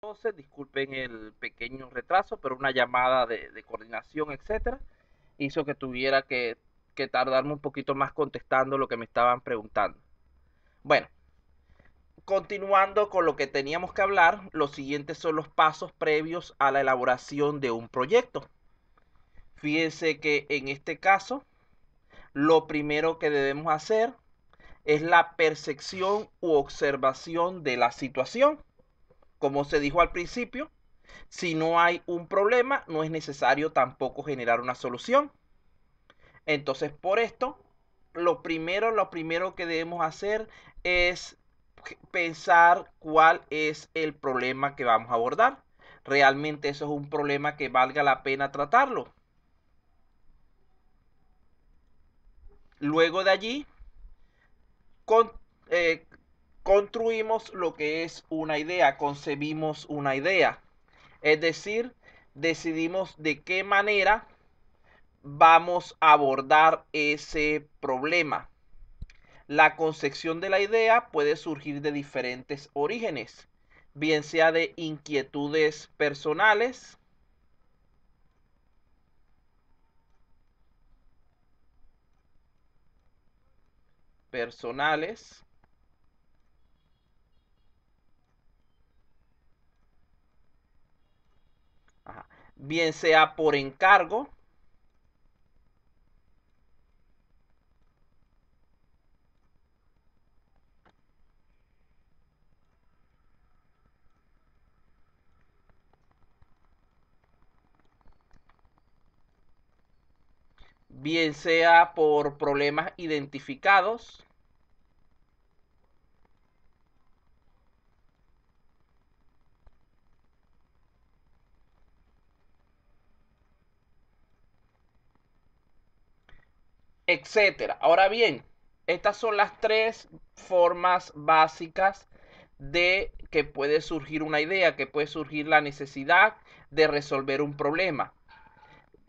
Entonces, disculpen el pequeño retraso, pero una llamada de coordinación, etcétera, hizo que tuviera que tardarme un poquito más contestando lo que me estaban preguntando. Bueno, continuando con lo que teníamos que hablar, los siguientes son los pasos previos a la elaboración de un proyecto. Fíjense que en este caso, lo primero que debemos hacer es la percepción u observación de la situación. Como se dijo al principio, si no hay un problema, no es necesario tampoco generar una solución. Entonces, por esto, lo primero que debemos hacer es pensar cuál es el problema que vamos a abordar. ¿Realmente eso es un problema que valga la pena tratarlo? Luego de allí, con, eh, construimos lo que es una idea, concebimos una idea. Es decir, decidimos de qué manera vamos a abordar ese problema. La concepción de la idea puede surgir de diferentes orígenes, bien sea de inquietudes personales, ajá, bien sea por encargo, bien sea por problemas identificados, etcétera. Ahora bien, estas son las tres formas básicas de que puede surgir una idea, que puede surgir la necesidad de resolver un problema.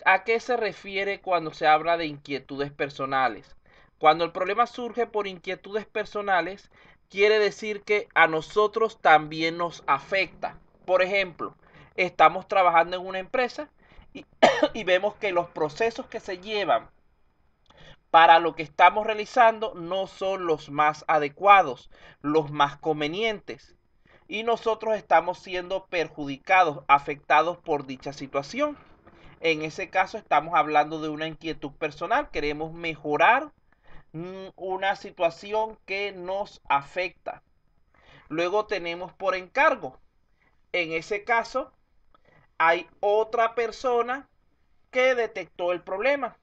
¿A qué se refiere cuando se habla de inquietudes personales? Cuando el problema surge por inquietudes personales, quiere decir que a nosotros también nos afecta. Por ejemplo, estamos trabajando en una empresa y, y vemos que los procesos que se llevan para lo que estamos realizando no son los más adecuados, los más convenientes. Y nosotros estamos siendo perjudicados, afectados por dicha situación. En ese caso estamos hablando de una inquietud personal. Queremos mejorar una situación que nos afecta. Luego tenemos por encargo. En ese caso hay otra persona que detectó el problema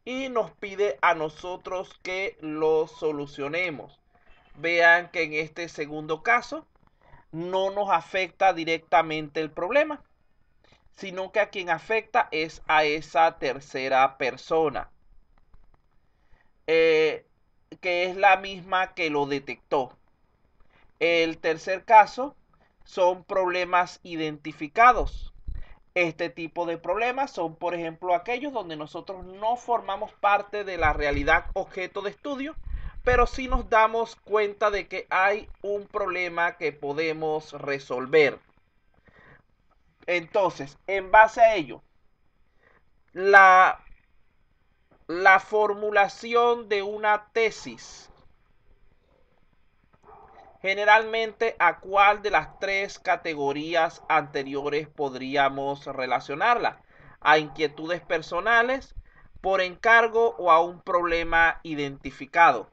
y nos pide a nosotros que lo solucionemos. Vean que en este segundo caso no nos afecta directamente el problema, sino que a quien afecta es a esa tercera persona, eh, que es la misma que lo detectó. El tercer caso son problemas identificados. Este tipo de problemas son, por ejemplo, aquellos donde nosotros no formamos parte de la realidad objeto de estudio, pero sí nos damos cuenta de que hay un problema que podemos resolver. Entonces, en base a ello, la, la formulación de una tesis, generalmente, ¿a cuál de las tres categorías anteriores podríamos relacionarla? ¿A inquietudes personales, por encargo o a un problema identificado?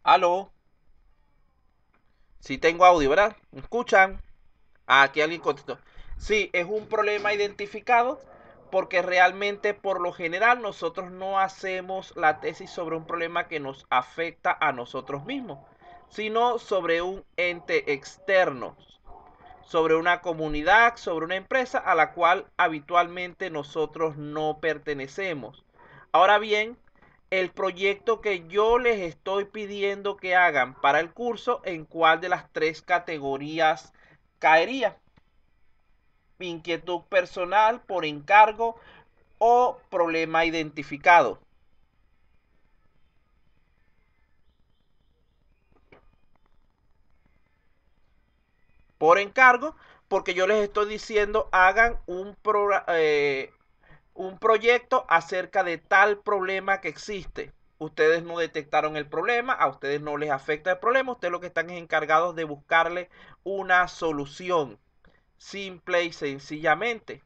¿Aló? Sí tengo audio, ¿verdad? ¿Me escuchan? Ah, aquí alguien contestó. Sí, es un problema identificado porque realmente por lo general nosotros no hacemos la tesis sobre un problema que nos afecta a nosotros mismos, sino sobre un ente externo, sobre una comunidad, sobre una empresa a la cual habitualmente nosotros no pertenecemos. Ahora bien, el proyecto que yo les estoy pidiendo que hagan para el curso, ¿en cuál de las tres categorías caería? inquietud personal, por encargo o problema identificado. Por encargo, porque yo les estoy diciendo hagan un proyecto acerca de tal problema que existe. Ustedes no detectaron el problema, a ustedes no les afecta el problema, ustedes lo que están es encargados de buscarle una solución, simple y sencillamente.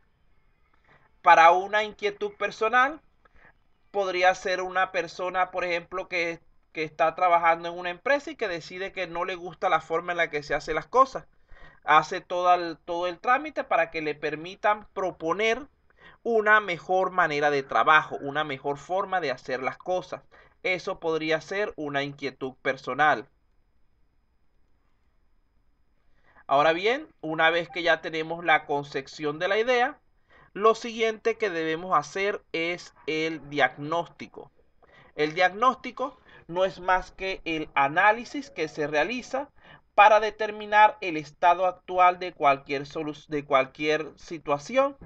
Para una inquietud personal, podría ser una persona, por ejemplo, que está trabajando en una empresa y que decide que no le gusta la forma en la que se hacen las cosas. Hace todo el trámite para que le permitan proponer una mejor manera de trabajo, una mejor forma de hacer las cosas. Eso podría ser una inquietud personal. Ahora bien, una vez que ya tenemos la concepción de la idea, lo siguiente que debemos hacer es el diagnóstico. El diagnóstico no es más que el análisis que se realiza para determinar el estado actual de cualquier situación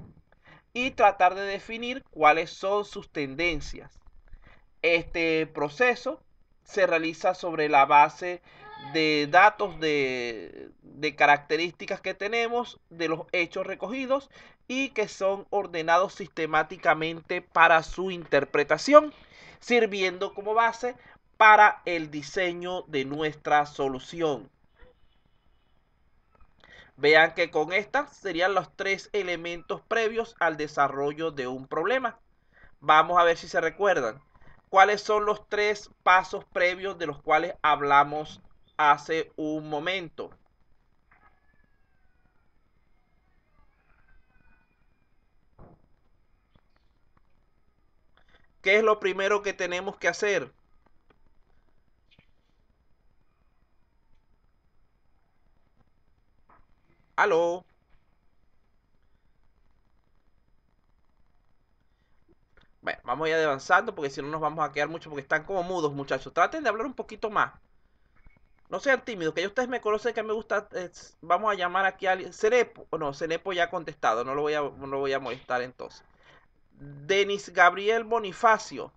y tratar de definir cuáles son sus tendencias. Este proceso se realiza sobre la base de datos de características que tenemos de los hechos recogidos y que son ordenados sistemáticamente para su interpretación, sirviendo como base para el diseño de nuestra solución. Vean que con estas serían los tres elementos previos al desarrollo de un problema. Vamos a ver si se recuerdan. ¿Cuáles son los tres pasos previos de los cuales hablamos hace un momento? ¿Qué es lo primero que tenemos que hacer? ¿Aló? Bueno, vamos a ir avanzando porque si no nos vamos a quedar mucho porque están como mudos, muchachos. Traten de hablar un poquito más. No sean tímidos, que ya ustedes me conocen que me gusta. Vamos a llamar aquí a alguien. Cenepo. No, Cenepo ya ha contestado. No lo voy a molestar entonces. Denis Gabriel Bonifacio.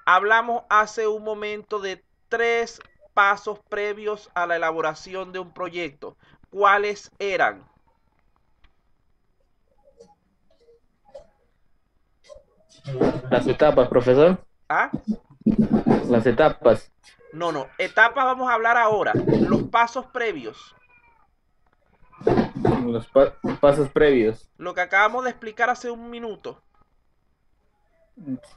Hablamos hace un momento de tres pasos previos a la elaboración de un proyecto. ¿Cuáles eran? Las etapas, profesor. ¿Ah? Las etapas. No. Etapas vamos a hablar ahora. Los pasos previos. Los pasos previos. Lo que acabamos de explicar hace un minuto.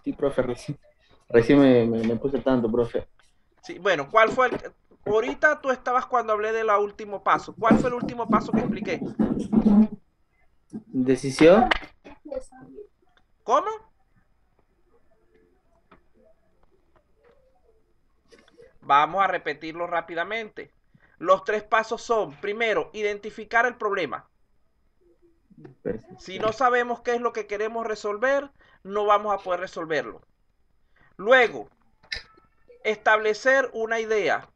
Sí, profe, recién me puse tanto, profe. Sí, bueno, ¿cuál fue el? Ahorita tú estabas cuando hablé del último paso. ¿Cuál fue el último paso que expliqué? Decisión. ¿Cómo? Vamos a repetirlo rápidamente. Los tres pasos son, primero, identificar el problema. Si no sabemos qué es lo que queremos resolver, no vamos a poder resolverlo. Luego, establecer una idea.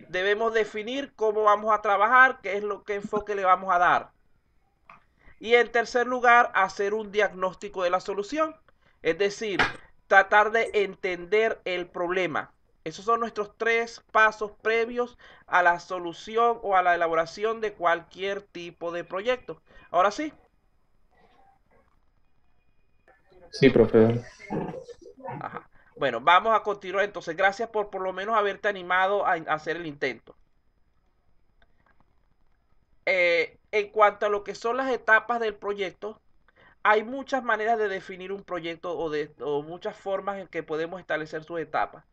Debemos definir cómo vamos a trabajar, qué enfoque le vamos a dar. Y en tercer lugar, hacer un diagnóstico de la solución. Es decir, tratar de entender el problema. Esos son nuestros tres pasos previos a la solución o a la elaboración de cualquier tipo de proyecto. Ahora sí. Sí, profe. Ajá. Bueno, vamos a continuar entonces. Gracias por lo menos haberte animado a hacer el intento. En cuanto a lo que son las etapas del proyecto, hay muchas maneras de definir un proyecto o muchas formas en que podemos establecer sus etapas.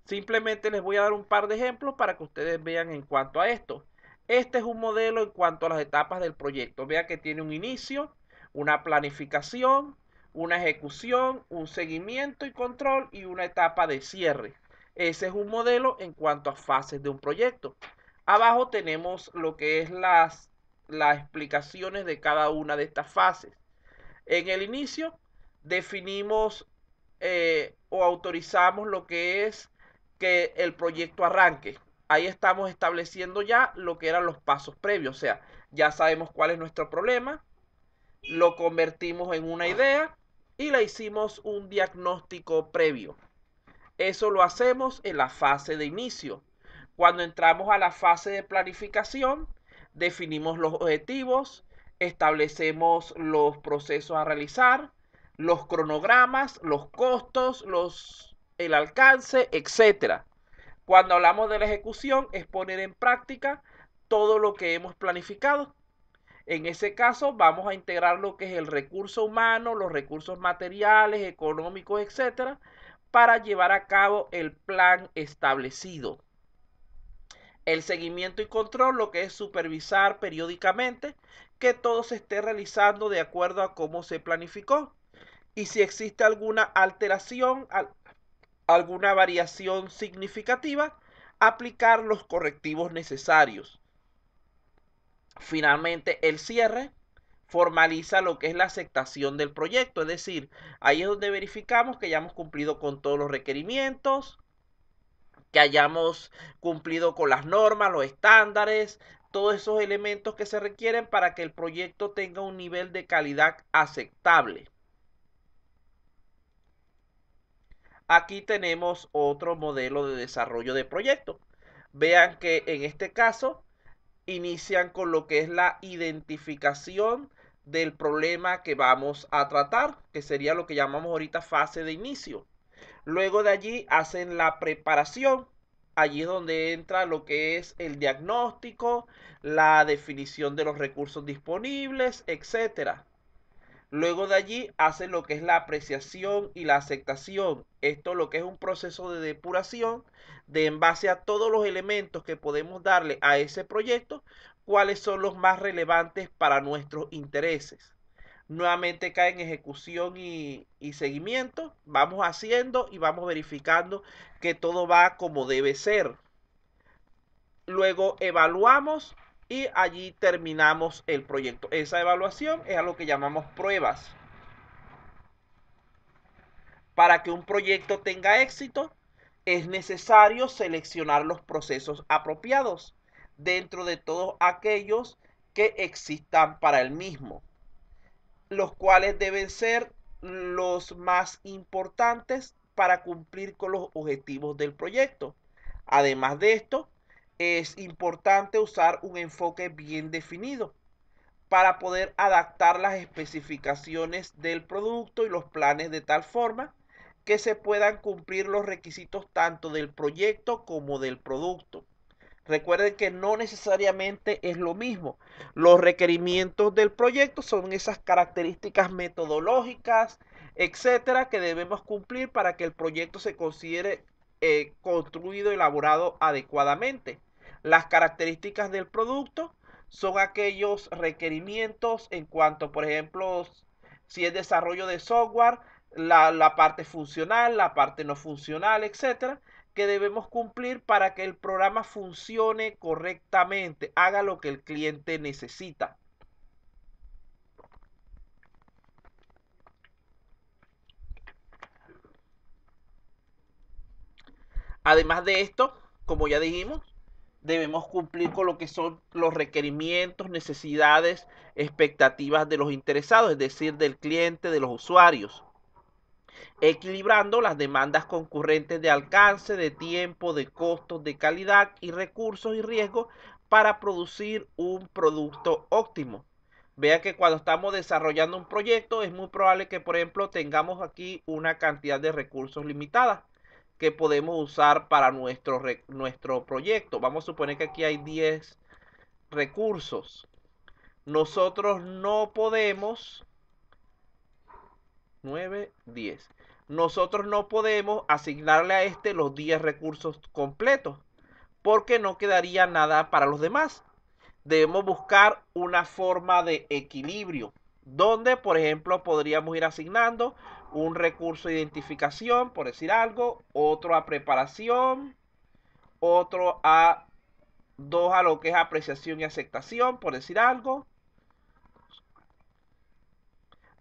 Simplemente les voy a dar un par de ejemplos para que ustedes vean en cuanto a esto. Este es un modelo en cuanto a las etapas del proyecto. Vea que tiene un inicio, una planificación, una ejecución, un seguimiento y control y una etapa de cierre. Ese es un modelo en cuanto a fases de un proyecto. Abajo tenemos lo que es las explicaciones de cada una de estas fases. En el inicio definimos o autorizamos lo que es que el proyecto arranque. Ahí estamos estableciendo ya lo que eran los pasos previos, o sea, Ya sabemos cuál es nuestro problema, lo convertimos en una idea y le hicimos un diagnóstico previo. Eso lo hacemos en la fase de inicio. Cuando entramos a la fase de planificación, definimos los objetivos, establecemos los procesos a realizar, los cronogramas, los costos, el alcance, etc. Cuando hablamos de la ejecución, es poner en práctica todo lo que hemos planificado. En ese caso, vamos a integrar lo que es el recurso humano, los recursos materiales, económicos, etcétera, para llevar a cabo el plan establecido. El seguimiento y control, lo que es supervisar periódicamente que todo se esté realizando de acuerdo a cómo se planificó. Y si existe alguna alteración, alguna variación significativa, aplicar los correctivos necesarios. Finalmente, el cierre formaliza lo que es la aceptación del proyecto, es decir, ahí es donde verificamos que hayamos cumplido con todos los requerimientos, que hayamos cumplido con las normas, los estándares, todos esos elementos que se requieren para que el proyecto tenga un nivel de calidad aceptable. Aquí tenemos otro modelo de desarrollo de proyecto. Vean que en este caso inician con lo que es la identificación del problema que vamos a tratar, que sería lo que llamamos ahorita fase de inicio. Luego de allí hacen la preparación. Allí es donde entra lo que es el diagnóstico, la definición de los recursos disponibles, etcétera. Luego de allí hacen lo que es la apreciación y la aceptación. Esto lo que es un proceso de depuración de en base a todos los elementos que podemos darle a ese proyecto, cuáles son los más relevantes para nuestros intereses. Nuevamente cae en ejecución y seguimiento. Vamos haciendo y vamos verificando que todo va como debe ser. Luego evaluamos y allí terminamos el proyecto. Esa evaluación es a lo que llamamos pruebas. Para que un proyecto tenga éxito, es necesario seleccionar los procesos apropiados dentro de todos aquellos que existan para el mismo, los cuales deben ser los más importantes para cumplir con los objetivos del proyecto. Además de esto, es importante usar un enfoque bien definido para poder adaptar las especificaciones del producto y los planes de tal forma que se puedan cumplir los requisitos tanto del proyecto como del producto. Recuerden que no necesariamente es lo mismo. Los requerimientos del proyecto son esas características metodológicas, etcétera, que debemos cumplir para que el proyecto se considere construido, elaborado adecuadamente. Las características del producto son aquellos requerimientos en cuanto, por ejemplo, si es desarrollo de software, la parte funcional, la parte no funcional, etcétera, que debemos cumplir para que el programa funcione correctamente, haga lo que el cliente necesita. Además de esto, como ya dijimos, debemos cumplir con lo que son los requerimientos, necesidades, expectativas de los interesados, es decir, del cliente, de los usuarios, equilibrando las demandas concurrentes de alcance, de tiempo, de costos, de calidad y recursos y riesgos para producir un producto óptimo. Vea que cuando estamos desarrollando un proyecto es muy probable que, por ejemplo, tengamos aquí una cantidad de recursos limitada que podemos usar para nuestro proyecto. Vamos a suponer que aquí hay 10 recursos. Nosotros no podemos 9, 10. Nosotros no podemos asignarle a este los 10 recursos completos porque no quedaría nada para los demás. Debemos buscar una forma de equilibrio donde, por ejemplo, podríamos ir asignando un recurso de identificación, por decir algo, otro a preparación, otro a 2 a lo que es apreciación y aceptación, por decir algo,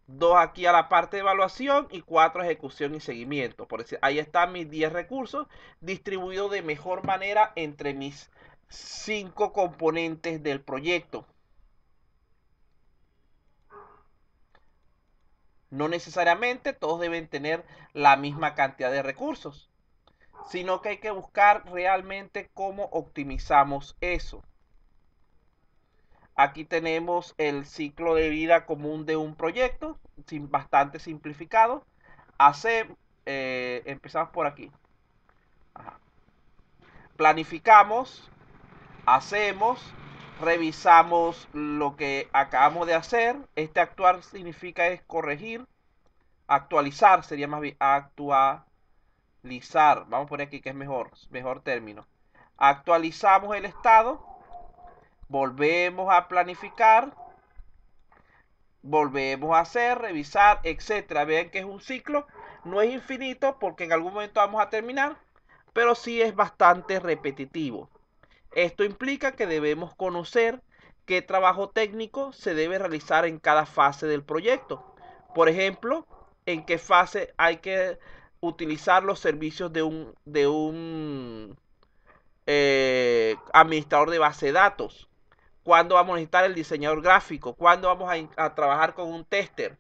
2 aquí a la parte de evaluación y 4 ejecución y seguimiento. Por decir, ahí están mis 10 recursos distribuidos de mejor manera entre mis 5 componentes del proyecto. No necesariamente todos deben tener la misma cantidad de recursos, sino que hay que buscar realmente cómo optimizamos eso. Aquí tenemos el ciclo de vida común de un proyecto, bastante simplificado. Empezamos por aquí. Ajá. Planificamos, hacemos, revisamos lo que acabamos de hacer. Este actuar significa es corregir, actualizar sería más bien actualizar. Vamos a poner aquí que es mejor término. Actualizamos el estado, volvemos a planificar, volvemos a hacer, revisar, etcétera. Vean que es un ciclo, no es infinito porque en algún momento vamos a terminar, pero sí es bastante repetitivo. Esto implica que debemos conocer qué trabajo técnico se debe realizar en cada fase del proyecto. Por ejemplo, en qué fase hay que utilizar los servicios de un administrador de base de datos. ¿Cuándo vamos a necesitar el diseñador gráfico? ¿Cuándo vamos a trabajar con un tester?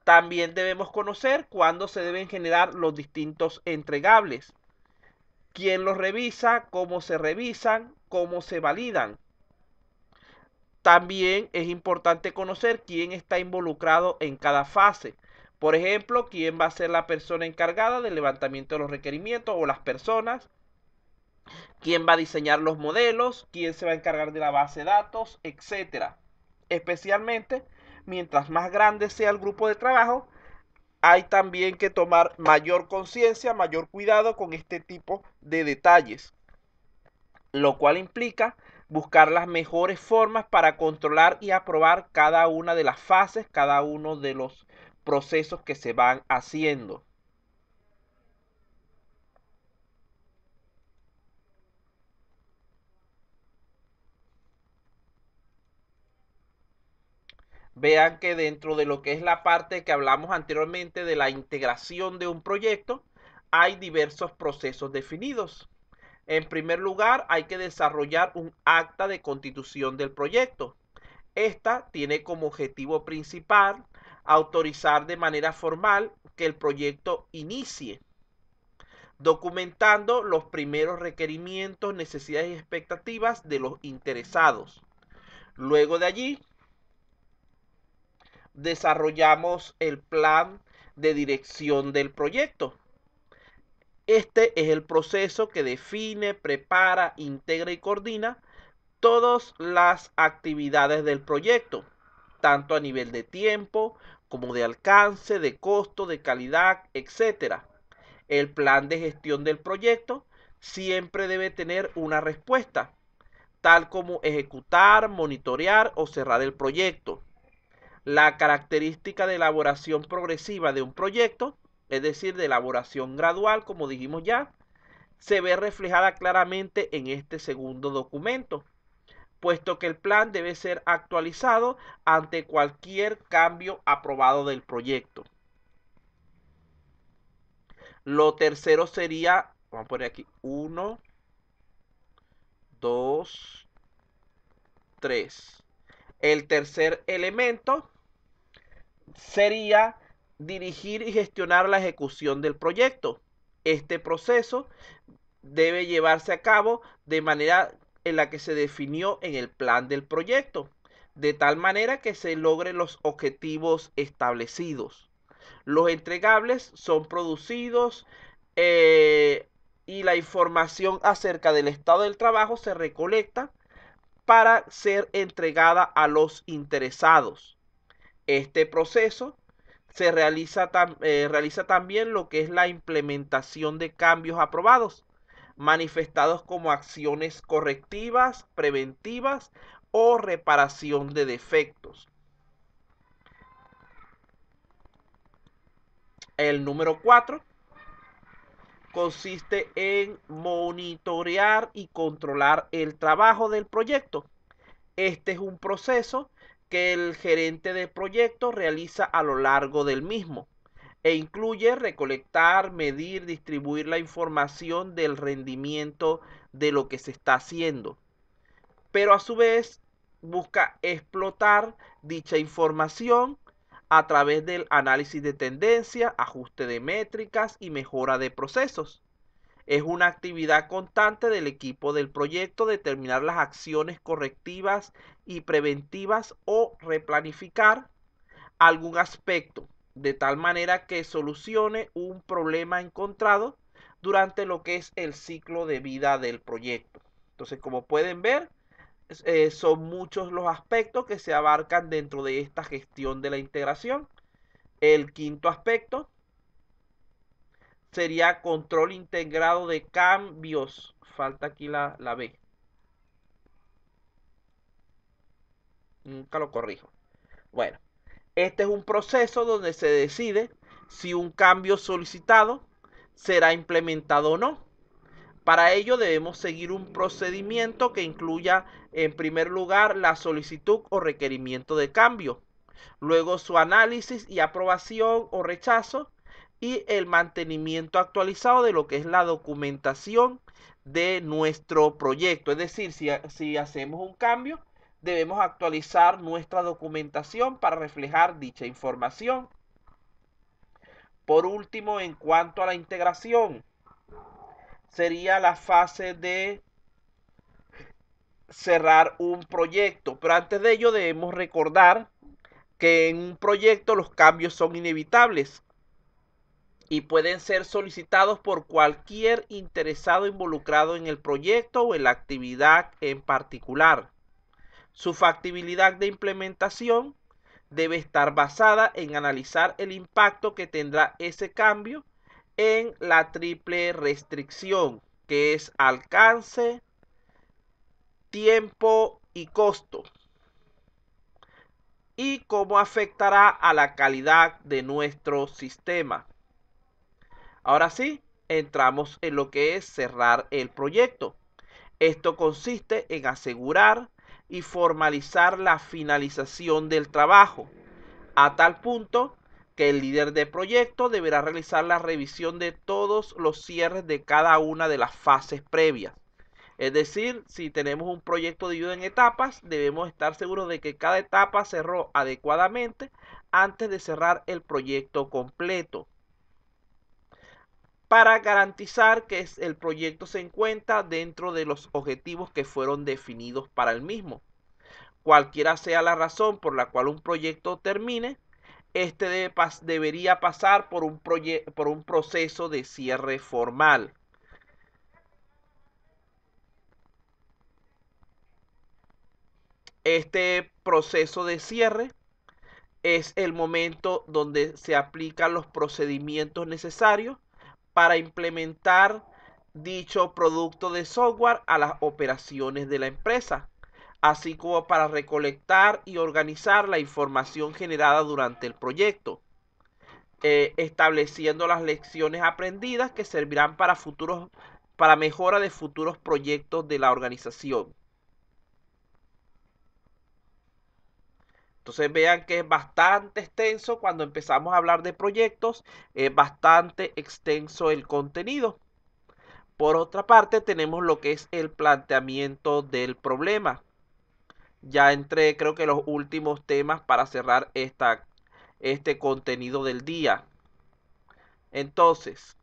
También debemos conocer cuándo se deben generar los distintos entregables. ¿Quién los revisa? ¿Cómo se revisan? ¿Cómo se validan? También es importante conocer quién está involucrado en cada fase. Por ejemplo, quién va a ser la persona encargada del levantamiento de los requerimientos o las personas, quién va a diseñar los modelos, quién se va a encargar de la base de datos, etcétera. Especialmente, mientras más grande sea el grupo de trabajo, hay también que tomar mayor conciencia, mayor cuidado con este tipo de detalles, lo cual implica buscar las mejores formas para controlar y aprobar cada una de las fases, cada uno de los procesos que se van haciendo. Vean que dentro de lo que es la parte que hablamos anteriormente de la integración de un proyecto, hay diversos procesos definidos. En primer lugar, hay que desarrollar un acta de constitución del proyecto. Esta tiene como objetivo principal autorizar de manera formal que el proyecto inicie, documentando los primeros requerimientos, necesidades y expectativas de los interesados. Luego de allí, desarrollamos el plan de dirección del proyecto. Este es el proceso que define, prepara, integra y coordina todas las actividades del proyecto, tanto a nivel de tiempo como de alcance, de costo, de calidad, etc. El plan de gestión del proyecto siempre debe tener una respuesta, tal como ejecutar, monitorear o cerrar el proyecto. La característica de elaboración progresiva de un proyecto, es decir, de elaboración gradual, como dijimos ya, se ve reflejada claramente en este segundo documento, puesto que el plan debe ser actualizado ante cualquier cambio aprobado del proyecto. Lo tercero sería, vamos a poner aquí, 1, 2, 3. El tercer elemento sería dirigir y gestionar la ejecución del proyecto. Este proceso debe llevarse a cabo de manera en la que se definió en el plan del proyecto, de tal manera que se logren los objetivos establecidos. Los entregables son producidos y la información acerca del estado del trabajo se recolecta para ser entregada a los interesados. Este proceso realiza también lo que es la implementación de cambios aprobados, manifestados como acciones correctivas, preventivas o reparación de defectos. El número 4 consiste en monitorear y controlar el trabajo del proyecto. Este es un proceso que el gerente de proyecto realiza a lo largo del mismo e incluye recolectar, medir, distribuir la información del rendimiento de lo que se está haciendo, pero a su vez busca explotar dicha información a través del análisis de tendencia, ajuste de métricas y mejora de procesos. Es una actividad constante del equipo del proyecto determinar las acciones correctivas y preventivas o replanificar algún aspecto de tal manera que solucione un problema encontrado durante lo que es el ciclo de vida del proyecto. Entonces, como pueden ver, son muchos los aspectos que se abarcan dentro de esta gestión de la integración. El quinto aspecto sería control integrado de cambios. Falta aquí la B. Nunca lo corrijo. Bueno, este es un proceso donde se decide si un cambio solicitado será implementado o no. Para ello debemos seguir un procedimiento que incluya en primer lugar la solicitud o requerimiento de cambio, luego su análisis y aprobación o rechazo y el mantenimiento actualizado de lo que es la documentación de nuestro proyecto. Es decir, si hacemos un cambio, debemos actualizar nuestra documentación para reflejar dicha información. Por último, en cuanto a la integración, sería la fase de cerrar un proyecto. Pero antes de ello debemos recordar que en un proyecto los cambios son inevitables y pueden ser solicitados por cualquier interesado involucrado en el proyecto o en la actividad en particular. Su factibilidad de implementación debe estar basada en analizar el impacto que tendrá ese cambio en la triple restricción, que es alcance, tiempo y costo, y cómo afectará a la calidad de nuestro sistema. Ahora sí, entramos en lo que es cerrar el proyecto. Esto consiste en asegurar y formalizar la finalización del trabajo, a tal punto que el líder de proyecto deberá realizar la revisión de todos los cierres de cada una de las fases previas. Es decir, si tenemos un proyecto dividido en etapas, debemos estar seguros de que cada etapa cerró adecuadamente antes de cerrar el proyecto completo, para garantizar que el proyecto se encuentra dentro de los objetivos que fueron definidos para el mismo. Cualquiera sea la razón por la cual un proyecto termine, este debería pasar por un proceso de cierre formal. Este proceso de cierre es el momento donde se aplican los procedimientos necesarios para implementar dicho producto de software a las operaciones de la empresa, así como para recolectar y organizar la información generada durante el proyecto, estableciendo las lecciones aprendidas que servirán para mejora de futuros proyectos de la organización. Entonces vean que es bastante extenso cuando empezamos a hablar de proyectos, es bastante extenso el contenido. Por otra parte, tenemos lo que es el planteamiento del problema. Ya entré, creo que los últimos temas para cerrar este contenido del día. Entonces,